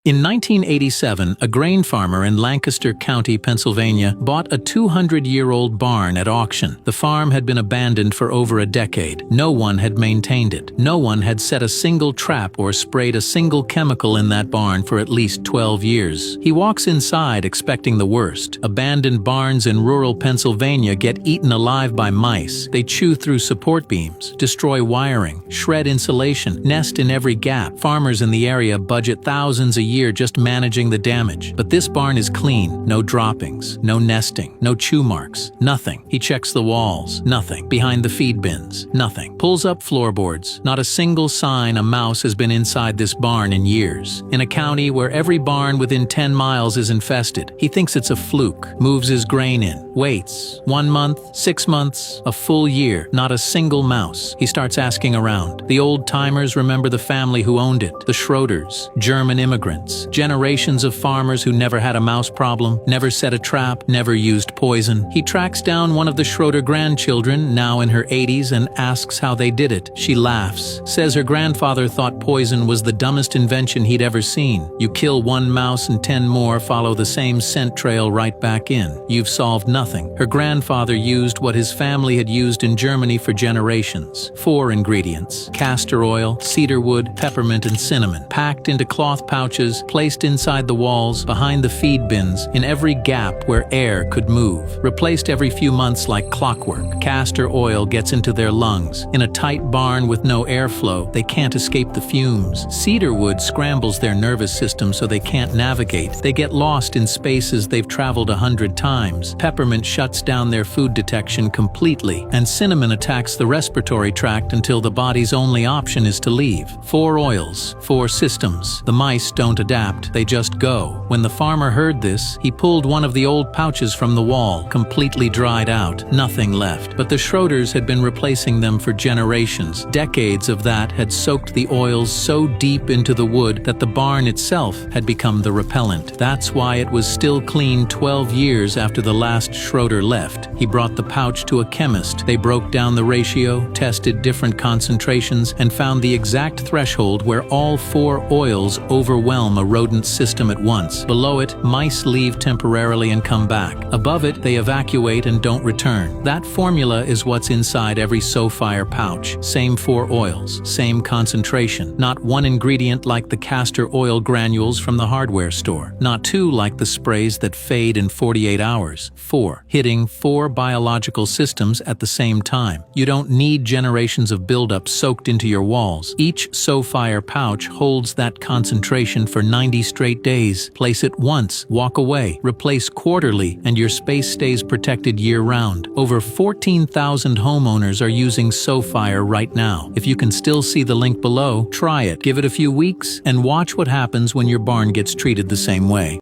In 1987, a grain farmer in Lancaster County, Pennsylvania, bought a 200-year-old barn at auction. The farm had been abandoned for over a decade. No one had maintained it. No one had set a single trap or sprayed a single chemical in that barn for at least 12 years. He walks inside expecting the worst. Abandoned barns in rural Pennsylvania get eaten alive by mice. They chew through support beams, destroy wiring, shred insulation, nest in every gap. Farmers in the area budget thousands a year just managing the damage. But this barn is clean. No droppings, no nesting, no chew marks, nothing. He checks the walls, nothing. Behind the feed bins, nothing. Pulls up floorboards. Not a single sign a mouse has been inside this barn in years. In a county where every barn within 10 miles is infested, he thinks it's a fluke. Moves his grain in. Waits. 1 month, 6 months, a full year. Not a single mouse. He starts asking around. The old-timers remember the family who owned it. The Schroeders, German immigrants. Generations of farmers who never had a mouse problem, never set a trap, never used poison. He tracks down one of the Schroeder grandchildren, now in her 80s, and asks how they did it. She laughs, says her grandfather thought poison was the dumbest invention he'd ever seen. You kill one mouse and 10 more follow the same scent trail right back in. You've solved nothing. Her grandfather used what his family had used in Germany for generations. 4 ingredients: castor oil, cedar wood, peppermint, and cinnamon, packed into cloth pouches, placed inside the walls, behind the feed bins, in every gap where air could move, replaced every few months like clockwork. Castor oil gets into their lungs. In a tight barn with no airflow, they can't escape the fumes. Cedar wood scrambles their nervous system so they can't navigate. They get lost in spaces they've traveled 100 times. Peppermint shuts down their food detection completely, and cinnamon attacks the respiratory tract until the body's only option is to leave. 4 oils, 4 systems. The mice don't adapt, they just go. When the farmer heard this, he pulled one of the old pouches from the wall, completely dried out, nothing left. But the Schroeders had been replacing them for generations. Decades of that had soaked the oils so deep into the wood that the barn itself had become the repellent. That's why it was still clean 12 years after the last Schroeder left. He brought the pouch to a chemist. They broke down the ratio, tested different concentrations, and found the exact threshold where all 4 oils overwhelm a rodent system at once. Below it, mice leave temporarily and come back. Above it, they evacuate and don't return. That formula is what's inside every SoFire pouch. Same 4 oils, same concentration. Not 1 ingredient like the castor oil granules from the hardware store. Not 2 like the sprays that fade in 48 hours. 4, hitting 4 biological systems at the same time. You don't need generations of buildup soaked into your walls. Each SoFire pouch holds that concentration for 90 straight days. Place it once, walk away, replace quarterly, and your space stays protected year-round. Over 14,000 homeowners are using SoFire right now. If you can still see the link below, try it. Give it a few weeks and watch what happens when your barn gets treated the same way.